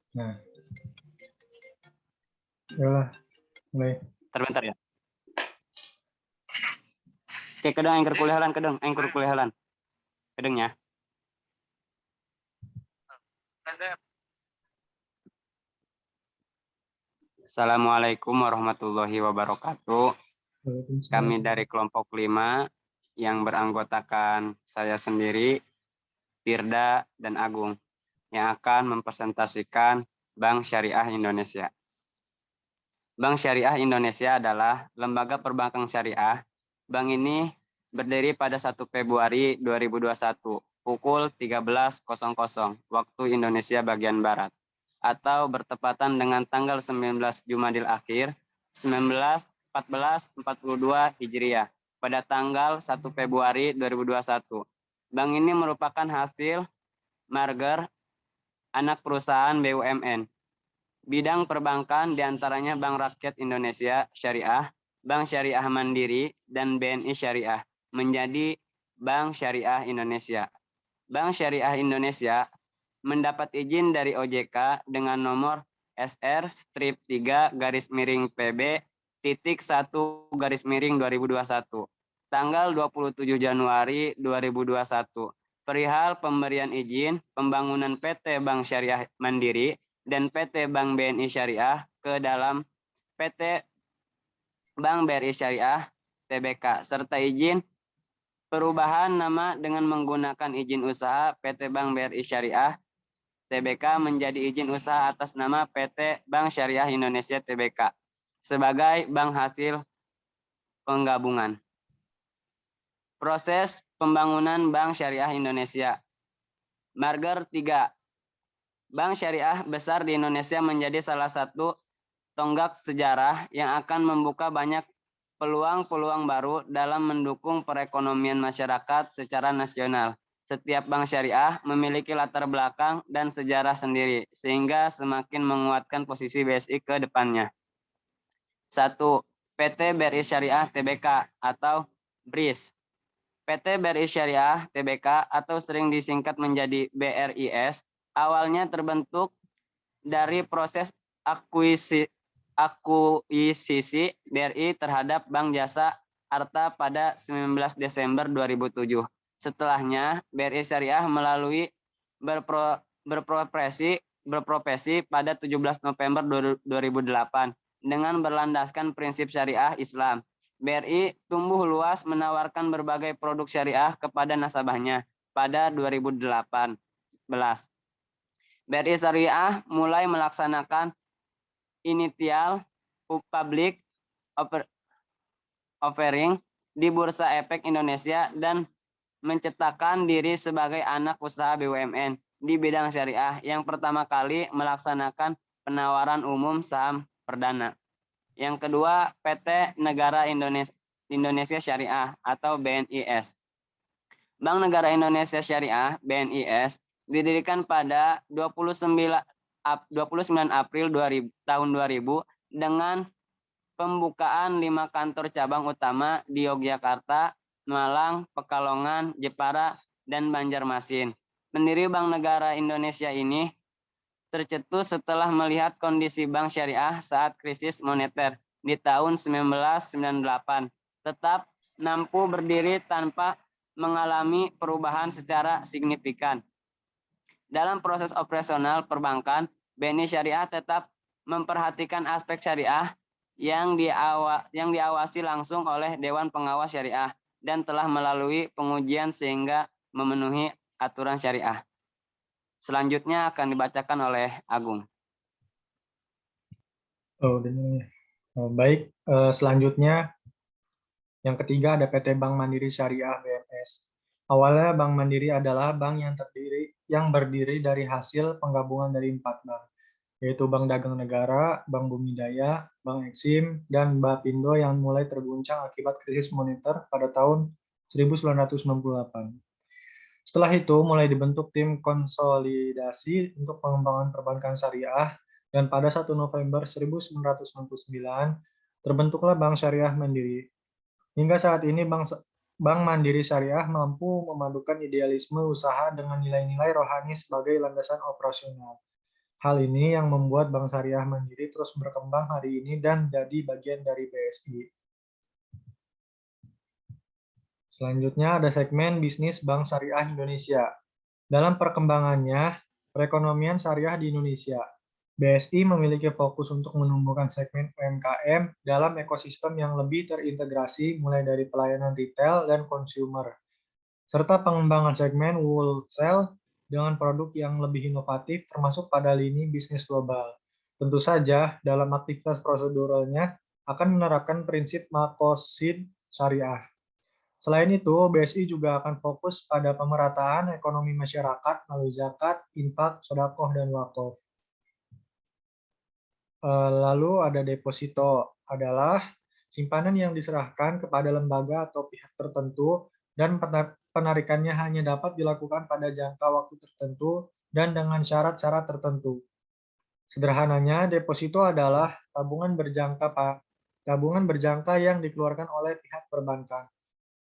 Nah, yalah, mulai. Terbentar ya. Oke, kedeng angker kuliahalan, kedeng angker kuliahalan. Kedengnya. Assalamualaikum warahmatullahi wabarakatuh. Kami dari kelompok 5 yang beranggotakan saya sendiri, Firda dan Agung, yang akan mempresentasikan Bank Syariah Indonesia. Bank Syariah Indonesia adalah lembaga perbankan syariah. Bank ini berdiri pada 1 Februari 2021 pukul 13.00 waktu Indonesia bagian Barat, atau bertepatan dengan tanggal 19 Jumadil Akhir 1442 Hijriah pada tanggal 1 Februari 2021. Bank ini merupakan hasil merger anak perusahaan BUMN. Bidang perbankan diantaranya Bank Rakyat Indonesia Syariah, Bank Syariah Mandiri, dan BNI Syariah menjadi Bank Syariah Indonesia. Bank Syariah Indonesia mendapat izin dari OJK dengan nomor SR-3-PB.1-2021 tanggal 27 Januari 2021 perihal pemberian izin pembangunan PT Bank Syariah Mandiri dan PT Bank BNI Syariah ke dalam PT Bank BRI Syariah Tbk serta izin perubahan nama dengan menggunakan izin usaha PT Bank BRI Syariah Tbk menjadi izin usaha atas nama PT Bank Syariah Indonesia Tbk sebagai bank hasil penggabungan. Proses pembangunan Bank Syariah Indonesia. Merger 3. Bank syariah besar di Indonesia menjadi salah satu tonggak sejarah yang akan membuka banyak peluang-peluang baru dalam mendukung perekonomian masyarakat secara nasional. Setiap bank syariah memiliki latar belakang dan sejarah sendiri, sehingga semakin menguatkan posisi BSI ke depannya. 1. PT BRI Syariah Tbk atau BRIS. PT BRI Syariah Tbk atau sering disingkat menjadi BRIS awalnya terbentuk dari proses akuisisi BRI terhadap Bank Jasa Arta pada 19 Desember 2007. Setelahnya, BRI Syariah melalui berprofesi pada 17 November 2008 dengan berlandaskan prinsip syariah Islam. BRI tumbuh luas menawarkan berbagai produk syariah kepada nasabahnya pada 2018. BRI Syariah mulai melaksanakan initial public offering di Bursa Efek Indonesia dan mencetakkan diri sebagai anak usaha BUMN di bidang syariah yang pertama kali melaksanakan penawaran umum saham perdana. Yang kedua, PT Negara Indonesia Syariah atau BNIS. Bank Negara Indonesia Syariah BNIS didirikan pada 29 April tahun 2000 dengan pembukaan 5 kantor cabang utama di Yogyakarta, Malang, Pekalongan, Jepara, dan Banjarmasin. Pendiri Bank Negara Indonesia ini tercetus setelah melihat kondisi bank syariah saat krisis moneter di tahun 1998, tetap mampu berdiri tanpa mengalami perubahan secara signifikan. Dalam proses operasional perbankan, BNI Syariah tetap memperhatikan aspek syariah yang diawasi langsung oleh Dewan Pengawas Syariah dan telah melalui pengujian sehingga memenuhi aturan syariah. Selanjutnya akan dibacakan oleh Agung. Baik, selanjutnya yang ketiga ada PT Bank Mandiri Syariah BMS. Awalnya Bank Mandiri adalah bank yang berdiri dari hasil penggabungan dari 4 bank, yaitu Bank Dagang Negara, Bank Bumi Daya, Bank Eksim, dan Bapindo yang mulai terguncang akibat krisis moneter pada tahun 1998. Setelah itu mulai dibentuk tim konsolidasi untuk pengembangan perbankan syariah dan pada 1 November 1999 terbentuklah Bank Syariah Mandiri. Hingga saat ini Bank Mandiri Syariah mampu memadukan idealisme usaha dengan nilai-nilai rohani sebagai landasan operasional. Hal ini yang membuat Bank Syariah Mandiri terus berkembang hari ini dan jadi bagian dari BSI. Selanjutnya ada segmen bisnis Bank Syariah Indonesia. Dalam perkembangannya, perekonomian syariah di Indonesia, BSI memiliki fokus untuk menumbuhkan segmen UMKM dalam ekosistem yang lebih terintegrasi mulai dari pelayanan retail dan consumer, serta pengembangan segmen wholesale dengan produk yang lebih inovatif termasuk pada lini bisnis global. Tentu saja, dalam aktivitas proseduralnya akan menerapkan prinsip makosid syariah. Selain itu, BSI juga akan fokus pada pemerataan ekonomi masyarakat melalui zakat, infak, sedekah, dan wakaf. Lalu ada deposito, adalah simpanan yang diserahkan kepada lembaga atau pihak tertentu dan penarikannya hanya dapat dilakukan pada jangka waktu tertentu dan dengan syarat-syarat tertentu. Sederhananya, deposito adalah tabungan berjangka yang dikeluarkan oleh pihak perbankan.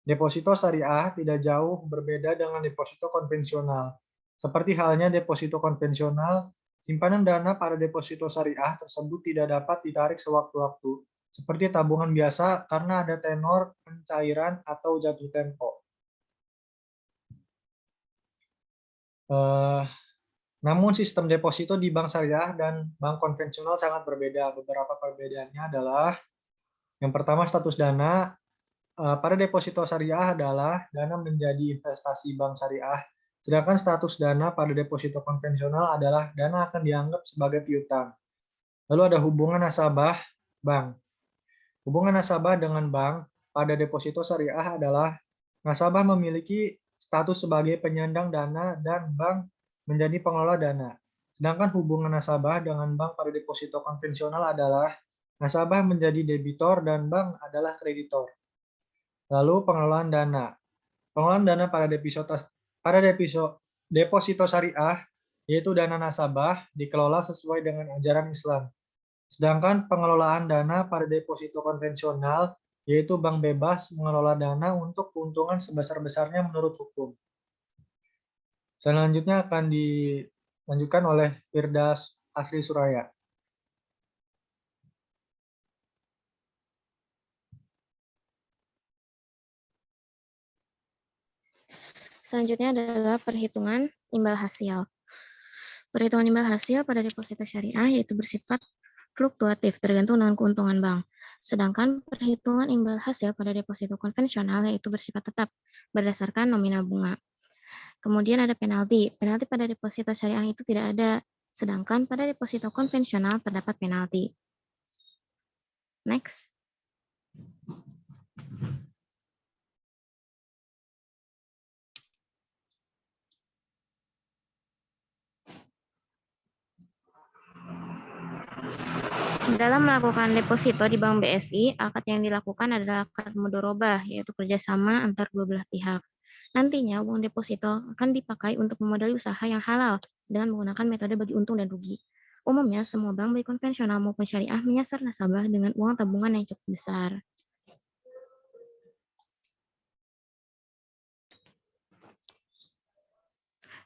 Deposito syariah tidak jauh berbeda dengan deposito konvensional. Seperti halnya deposito konvensional, simpanan dana pada deposito syariah tersebut tidak dapat ditarik sewaktu-waktu, seperti tabungan biasa karena ada tenor pencairan atau jatuh tempo. Namun sistem deposito di bank syariah dan bank konvensional sangat berbeda. Beberapa perbedaannya adalah yang pertama status dana. Pada deposito syariah adalah dana menjadi investasi bank syariah, sedangkan status dana pada deposito konvensional adalah dana akan dianggap sebagai piutang. Lalu ada hubungan nasabah bank. Hubungan nasabah dengan bank pada deposito syariah adalah nasabah memiliki status sebagai penyandang dana dan bank menjadi pengelola dana. Sedangkan hubungan nasabah dengan bank pada deposito konvensional adalah nasabah menjadi debitor dan bank adalah kreditor. Lalu pengelolaan dana. Pengelolaan dana pada deposito syariah, yaitu dana nasabah, dikelola sesuai dengan ajaran Islam. Sedangkan pengelolaan dana pada deposito konvensional, yaitu bank bebas mengelola dana untuk keuntungan sebesar-besarnya menurut hukum. Selanjutnya akan dilanjutkan oleh Firdaus Asli Suraya. Selanjutnya adalah perhitungan imbal hasil. Perhitungan imbal hasil pada deposito syariah yaitu bersifat fluktuatif tergantung dengan keuntungan bank. Sedangkan perhitungan imbal hasil pada deposito konvensional yaitu bersifat tetap berdasarkan nominal bunga. Kemudian ada penalti. Penalti pada deposito syariah itu tidak ada, sedangkan pada deposito konvensional terdapat penalti. Next. Dalam melakukan deposito di Bank BSI, akad yang dilakukan adalah akad mudharabah, yaitu kerjasama antar dua belah pihak. Nantinya uang deposito akan dipakai untuk memodali usaha yang halal dengan menggunakan metode bagi untung dan rugi. Umumnya, semua bank baik konvensional maupun syariah menyasar nasabah dengan uang tabungan yang cukup besar.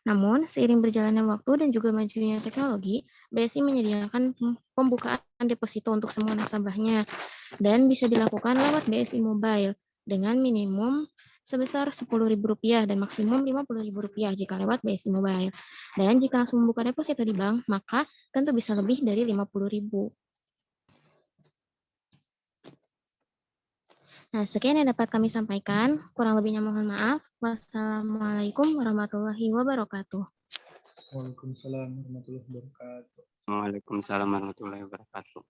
Namun, seiring berjalannya waktu dan juga majunya teknologi, BSI menyediakan pembukaan deposito untuk semua nasabahnya dan bisa dilakukan lewat BSI Mobile dengan minimum sebesar Rp10.000 dan maksimum Rp50.000 jika lewat BSI Mobile. Dan jika langsung membuka deposito di bank, maka tentu bisa lebih dari Rp50.000. Nah, sekian yang dapat kami sampaikan. Kurang lebihnya mohon maaf. Wassalamualaikum warahmatullahi wabarakatuh. Waalaikumsalam warahmatullahi wabarakatuh. Waalaikumsalam warahmatullahi wabarakatuh.